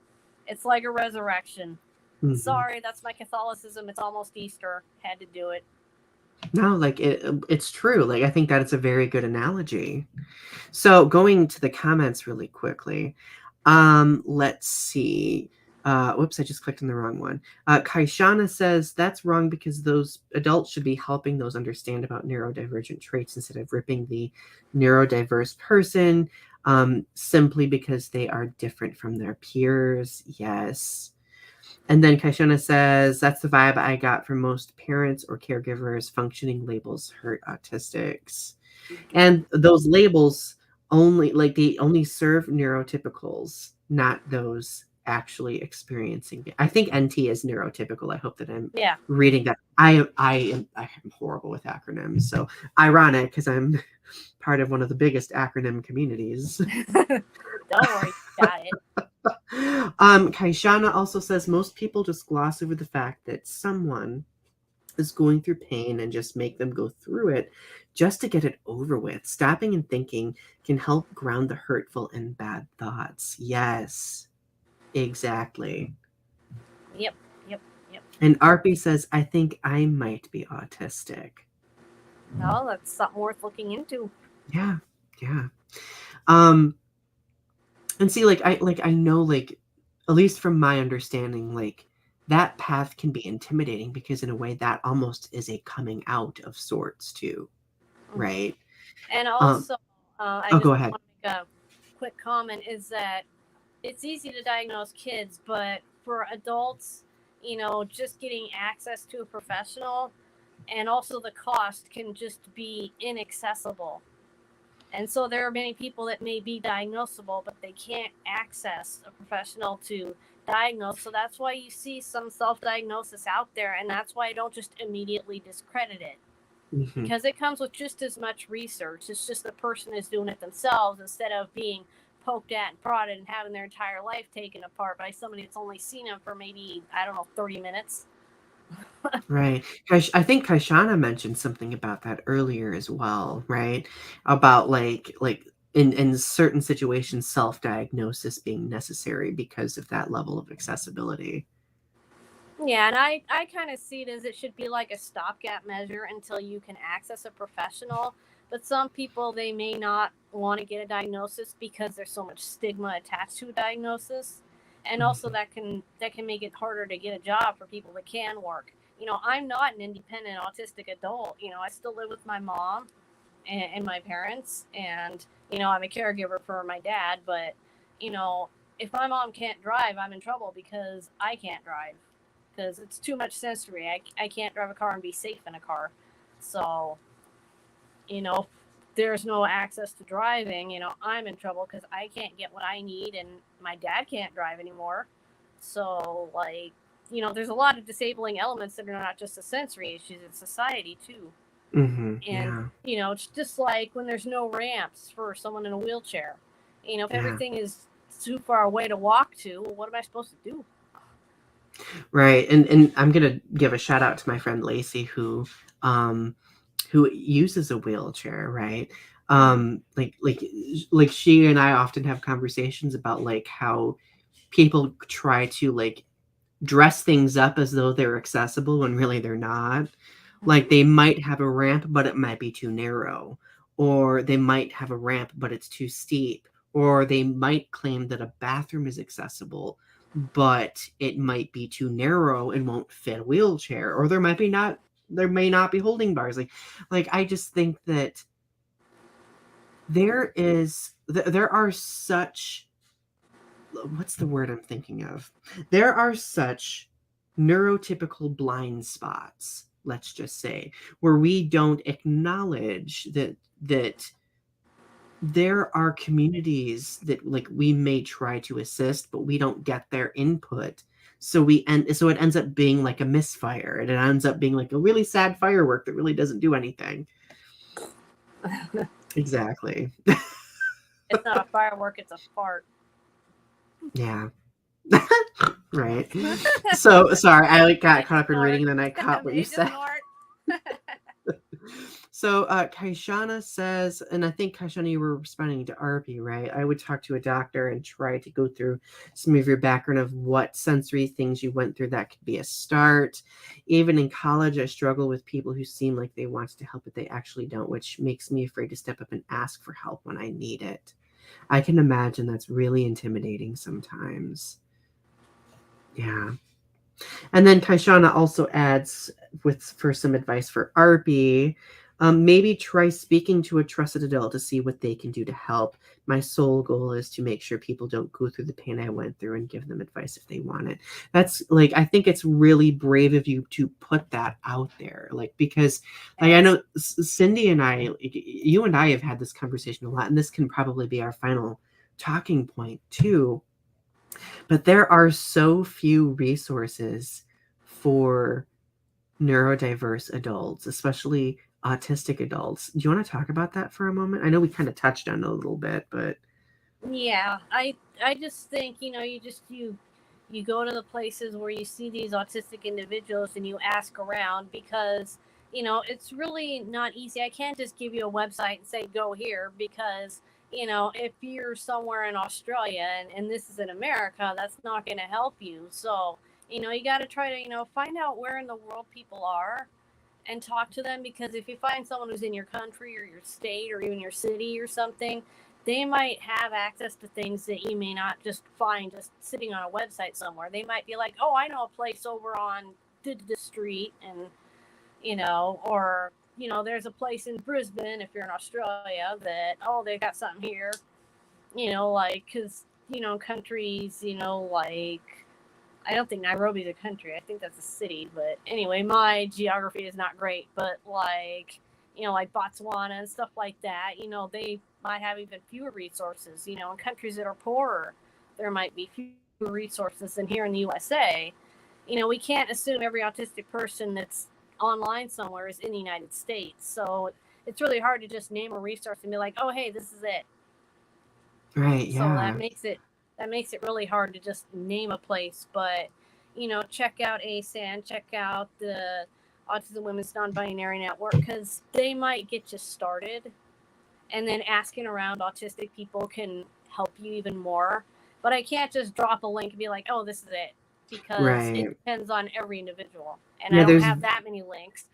it's like a resurrection. Mm-hmm. Sorry, that's my Catholicism. It's almost Easter. Had to do it. No, like it's true. Like I think that it's a very good analogy. So going to the comments really quickly. Let's see. Whoops, I just clicked on the wrong one. Kaishana says that's wrong because those adults should be helping those understand about neurodivergent traits instead of ripping the neurodiverse person simply because they are different from their peers. Yes. And then Kaishana says, that's the vibe I got from most parents or caregivers. Functioning labels hurt autistics. And those labels they only serve neurotypicals, not those actually experiencing it. I think NT is neurotypical. I hope that I'm reading that. I am horrible with acronyms. So ironic because I'm part of one of the biggest acronym communities. Don't worry, got it. Kaishana also says most people just gloss over the fact that someone is going through pain and just make them go through it just to get it over with. Stopping and thinking can help ground the hurtful and bad thoughts. Yes, exactly. Yep. And Arpy says, I think I might be autistic. No, that's something worth looking into. Yeah. And see, I know, like, at least from my understanding, like, that path can be intimidating because in a way that almost is a coming out of sorts too, right? And also, I just go ahead. want to make a quick comment is that it's easy to diagnose kids, but for adults, just getting access to a professional and also the cost can just be inaccessible. And so there are many people that may be diagnosable, but they can't access a professional to diagnose. So that's why you see some self-diagnosis out there, and that's why I don't just immediately discredit it. Mm-hmm. Because it comes with just as much research. It's just the person is doing it themselves instead of being poked at and prodded and having their entire life taken apart by somebody that's only seen them for maybe, 30 minutes. Right. I think Kaishana mentioned something about that earlier as well, right? About like in certain situations, self-diagnosis being necessary because of that level of accessibility. Yeah, and I kind of see it as it should be like a stopgap measure until you can access a professional. But some people, they may not want to get a diagnosis because there's so much stigma attached to a diagnosis. And also that can make it harder to get a job for people that can work. I'm not an independent autistic adult. I still live with my mom and my parents. And, I'm a caregiver for my dad. But, if my mom can't drive, I'm in trouble because I can't drive. Because it's too much sensory. I can't drive a car and be safe in a car. So, there's no access to driving. I'm in trouble because I can't get what I need and my dad can't drive anymore. So, there's a lot of disabling elements that are not just a sensory issue, it's society too. And, Yeah. it's just like when there's no ramps for someone in a wheelchair. If everything is too far away to walk to, well, what am I supposed to do? Right. And I'm gonna give a shout out to my friend Lacey who uses a wheelchair, right? Like she and I often have conversations about like how people try to like dress things up as though they're accessible when really they're not. Like they might have a ramp, but it might be too narrow, or they might have a ramp, but it's too steep, or they might claim that a bathroom is accessible, but it might be too narrow and won't fit a wheelchair, or there may not be holding bars. Like I just think that there are such, what's the word I'm thinking of? There are such neurotypical blind spots, let's just say, where we don't acknowledge that there are communities that like we may try to assist, but we don't get their input. So it ends up being like a misfire, and it ends up being like a really sad firework that really doesn't do anything. Exactly. It's not a firework, it's a fart. Yeah. Right. So sorry, I like got caught up in reading, and then I caught what you said. So Kaishana says, and I think Kaishana, you were responding to Arby, right? I would talk to a doctor and try to go through some of your background of what sensory things you went through. That could be a start. Even in college, I struggle with people who seem like they want to help, but they actually don't, which makes me afraid to step up and ask for help when I need it. I can imagine that's really intimidating sometimes. Yeah. And then Kaishana also adds for some advice for Arby. Maybe try speaking to a trusted adult to see what they can do to help. My sole goal is to make sure people don't go through the pain I went through and give them advice if they want it. That's like, I think it's really brave of you to put that out there. Like, because like, I know Cyndi and I, you and I have had this conversation a lot, and this can probably be our final talking point too. But there are so few resources for neurodiverse adults, especially autistic adults. Do you want to talk about that for a moment? I know we kind of touched on it a little bit, but yeah, I just think you go to the places where you see these autistic individuals and you ask around, because it's really not easy. I can't just give you a website and say go here, because if you're somewhere in Australia and this is in America, that's not going to help you. So you got to try to find out where in the world people are and talk to them, because if you find someone who's in your country or your state or even your city or something, they might have access to things that you may not just find just sitting on a website somewhere. They might be like, oh, I know a place over on the street, and or there's a place in Brisbane if you're in Australia that, oh, they got something here, like, because countries, like, I don't think Nairobi's a country. I think that's a city. But anyway, my geography is not great. But like, like Botswana and stuff like that, they might have even fewer resources. In countries that are poorer, there might be fewer resources than here in the USA. We can't assume every autistic person that's online somewhere is in the United States. So it's really hard to just name a resource and be like, oh, hey, this is it. right, yeah. So that makes it really hard to just name a place. But check out ASAN, check out the Autism Women's Non-Binary Network, because they might get you started, and then asking around autistic people can help you even more. But I can't just drop a link and be like, oh, this is it, because it depends on every individual, and I don't have that many links.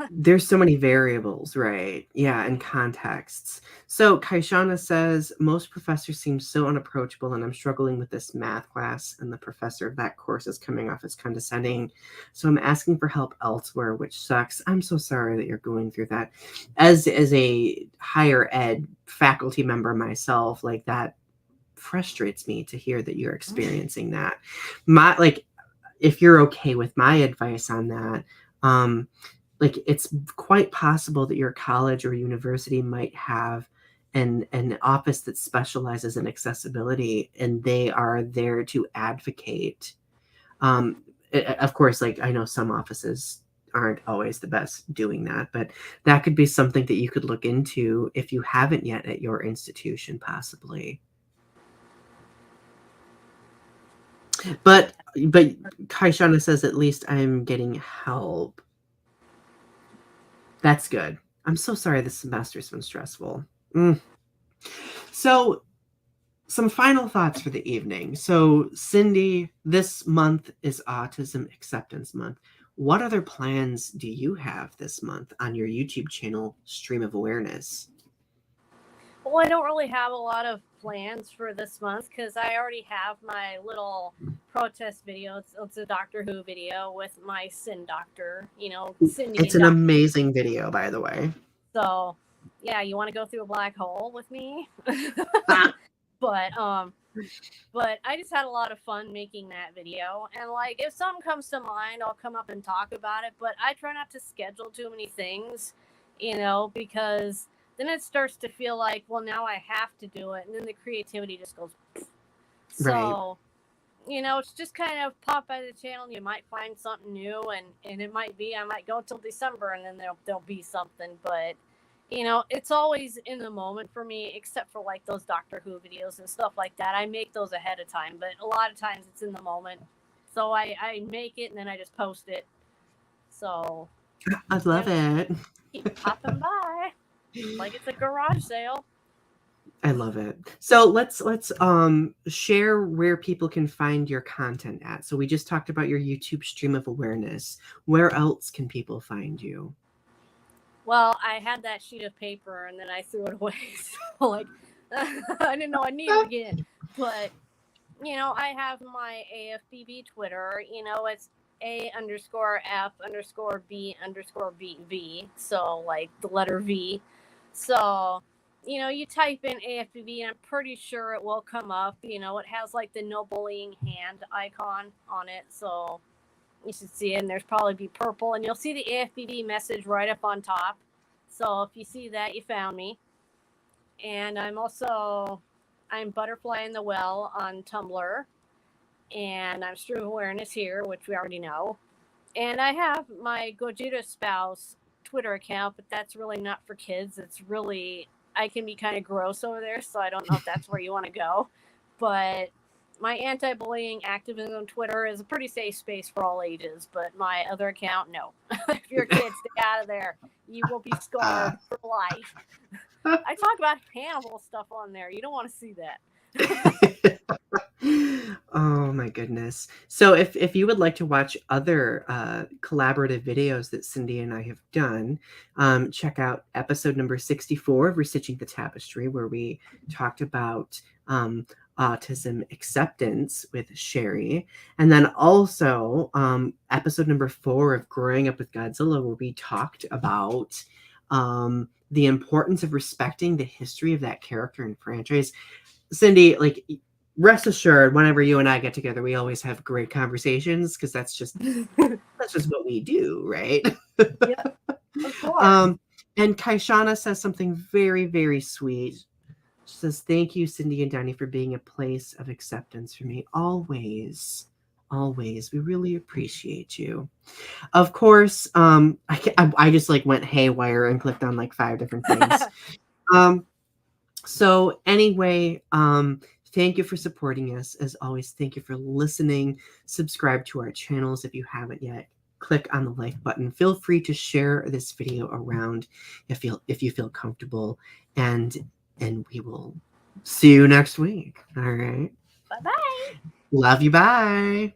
There's so many variables, right? Yeah, and contexts. So Kaishana says, most professors seem so unapproachable, and I'm struggling with this math class, and the professor of that course is coming off as condescending. So I'm asking for help elsewhere, which sucks. I'm so sorry that you're going through that. As a higher ed faculty member myself, like, that frustrates me to hear that you're experiencing that. If you're okay with my advice on that, like, it's quite possible that your college or university might have an office that specializes in accessibility, and they are there to advocate. Of course, like, I know some offices aren't always the best doing that, but that could be something that you could look into if you haven't yet at your institution, possibly. But Kaishana says, at least I'm getting help. That's good. I'm so sorry this semester's been stressful. So some final thoughts for the evening. So Cyndi, this month is Autism Acceptance Month. What other plans do you have this month on your YouTube channel, Stream of Awareness? Well, I don't really have a lot of plans for this month because I already have my little protest video. It's a Doctor Who video with my Sin Doctor, Cyndi. It's an amazing video, by the way. So, yeah, you want to go through a black hole with me? But I just had a lot of fun making that video. And, like, if something comes to mind, I'll come up and talk about it. But I try not to schedule too many things, because then it starts to feel like, well, now I have to do it. And then the creativity just goes. So, it's just kind of pop by the channel and you might find something new. And it might be, I might go till December and then there'll be something. But, it's always in the moment for me, except for like those Doctor Who videos and stuff like that. I make those ahead of time, but a lot of times it's in the moment. So I make it and then I just post it. So I love it. Keep popping by like it's a garage sale. I love it. So let's share where people can find your content at. So we just talked about your YouTube Stream of Awareness. Where else can people find you? Well, I had that sheet of paper and then I threw it away. So like I didn't know I needed it again. But I have my AFBB Twitter. It's A_F_B_BV. So like the letter V. So you type in AFBB and I'm pretty sure it will come up. It has like the no bullying hand icon on it. So you should see it, and there's probably be purple, and you'll see the AFBB message right up on top. So if you see that, you found me. And I'm Butterfly in the Well on Tumblr, and I'm Stream of Awareness here, which we already know. And I have my Gogeta Spouse Twitter account, but that's really not for kids. It's really, I can be kind of gross over there, so I don't know if that's where you want to go. But my anti-bullying activism Twitter is a pretty safe space for all ages, but my other account, no. If you're a kid, stay out of there. You will be scarred for life. I talk about Hannibal stuff on there. You don't want to see that. Oh my goodness. So if you would like to watch other collaborative videos that Cyndi and I have done, check out episode number 64 of Restitching the Tapestry, where we talked about autism acceptance with Sherri. And then also episode number 4 of Growing Up with Godzilla, where we talked about the importance of respecting the history of that character and franchise. Cyndi, like, rest assured, whenever you and I get together, we always have great conversations because that's just what we do, right? Yeah, of course. And Kaishana says something very, very sweet. She says, "Thank you, Cyndi and Donny, for being a place of acceptance for me. Always, always. We really appreciate you." Of course, I just like went haywire and clicked on like 5 different things. So anyway, thank you for supporting us. As always, thank you for listening. Subscribe to our channels if you haven't yet. Click on the like button. Feel free to share this video around if you feel comfortable. And we will see you next week. All right. Bye-bye. Love you. Bye.